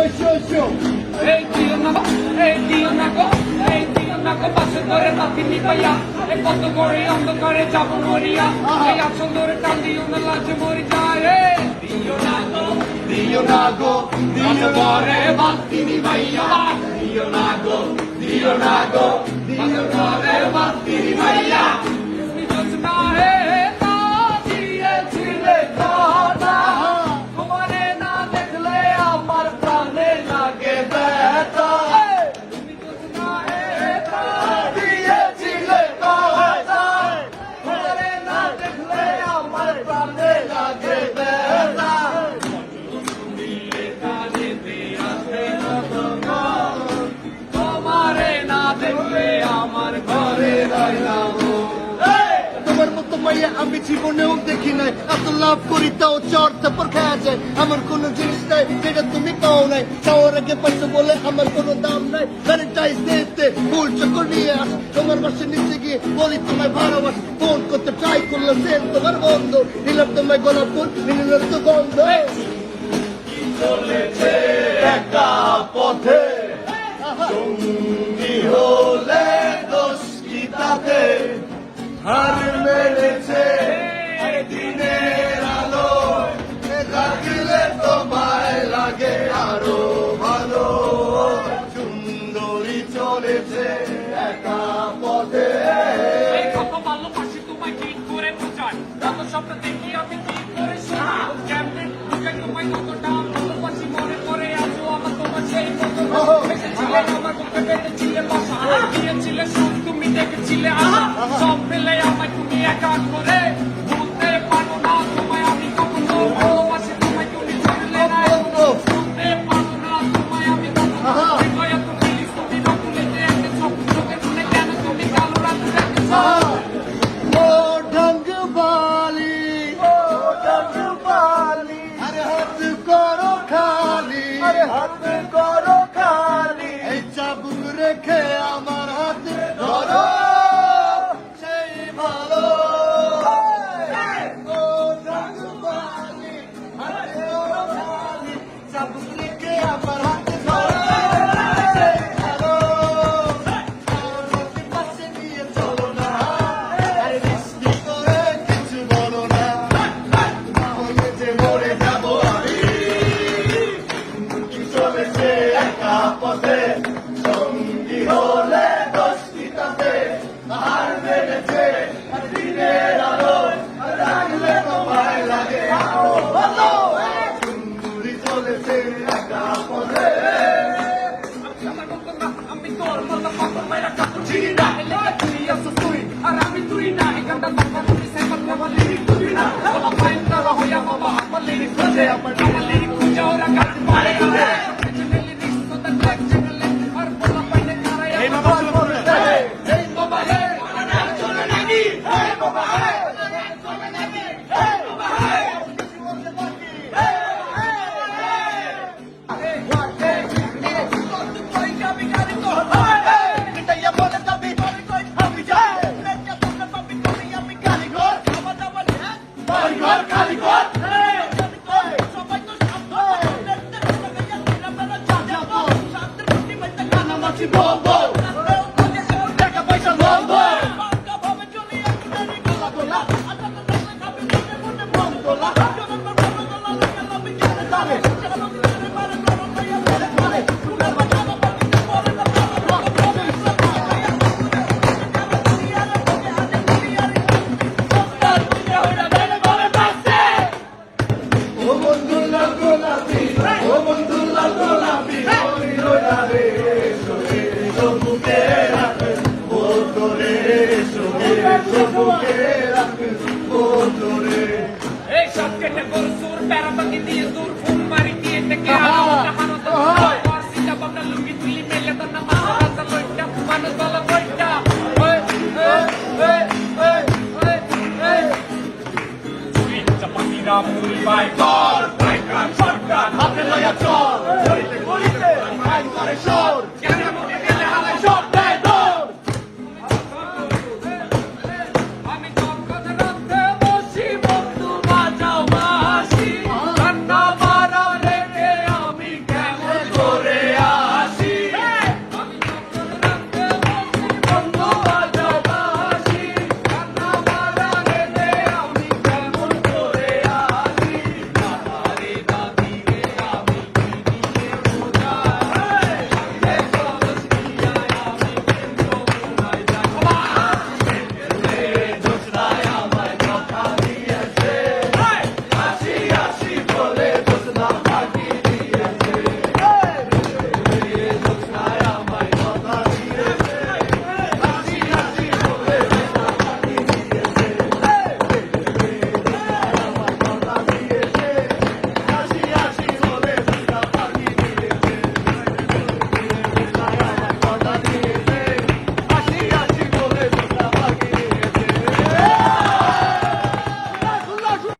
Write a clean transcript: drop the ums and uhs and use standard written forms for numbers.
এই দিও না গো পাশে ধরে নাতিনি পাইয়া এ কত করে অন্ধকারে যাব মরিয়া এই আসল ধরে টান দিও না লাজে মরি যায় দিও না গো ধরে বাতিনি পাইয়া দিও না গো ধরে বাতিনি পাইয়া যোজনা হে না দিয়েছিলে কথা তোমারে না দেখলে আমার প্রাণে লাগে ব্যথা তোমার মতো মাইয়া আমি জীবনেও দেখি নাই, এত লাভ করি তাও চর থাপ্পড় খাওয়া যায়। আমার কোনো জিনিস নাই যেটা তুমি পাও নাই, চাওয়ার আগে পাইছো বলে আমার কোনো দাম নাই। ভ্যালেন্টাইন্স ডেতে ফুল চক্কর নিয়ে আস, তোমার বাসের নিচে গিয়ে বলি তোমায় ভালোবাস। ফোন করতে ট্রাই করলাম সেল তোমার বন্ধ, নিলাম তোমায় গোলাপ ফুল নিলাম তো গন্ধ। চলেছে একা পথে সঙ্গী হলে দোষ কি তাতে, হার মেরেছে দিনের আলো রাখলে তোমায় লাগে আরো ভালো। সুন্দরী চলেছে একা পথে। ভালোবাসি তোমায় কি করে বোঝায়, যত স্বপ্ন দেখি আমি কি করে শুনি কেমনে তোমায় কতটা ভালোবাসি মনে করে আছো আমার তোমার সেই মতো এসেছিলে আমার বুকে বেঁধেছিলে বাসা দিয়েছিলে সব তুমি দেখেছিলে আমার সব মিলে আমায় তুমি একা করে ভুলতে পারবো না তোমায় আমি কখনো ভালোবাসি তোমায় তুমি ছাড়লে না ভুলতে পারবো না তোমায় আমি কখনো হৃদয়ে তুমি তুমি নকুলে রেখেছ চোখে শুনে কেন তুমি কালো রাত রেখেছ ও ঢঙ্গ বালি আরে হাত করো খালি, এই চাবুক রেখে আমার হাতে ধরো সেই ভালো। ও ঢঙ্গ বালি হাতে করো খালি, চাবুক রেখে আমার হাতে ধরো সেই ভালো। আমার পাশে নিয়ে চলো না, আরে বৃষ্টি করে কিছু বলো না, তাহলে যে মরে যাবো আমি। চলেছে একা পথে সঙ্গী হলে দোষ কি তাতে, হার মেরেছে দিনের আলো রাখলে তোমায় লাগে আরো ভালো। সুন্দরী চলেছে একা পথে। আমি তোর মতো পাপড় মাইরা কাপড় ছিড়ি না এলাকা তুই আসো তুই আর আমি তুই না এখানটা বাবা তুমি সাইকেল বাবা লিরিক তুই না বাবা ফাইন তারা হইয়া বাবা আমার লিরিক খুঁজে আমার লিরিক খুঁজে ওরা কাটতে পারে না এই বাবা চলে এই বাবা হে চলে নাকি এই বাবা হে এই সব কেটে গরু সুর প্যারা বাকি দিয়ে দূর ফুল মারি দিয়ে থেকে হানো তো সিটা বাবনা লুঙ্গি তুলি মেলে তো না মাথা লইটা মানুষ বলা বইটা চুরি চাপাতিরা মুড়ি বাই কর সরকার হাতে লয়া চল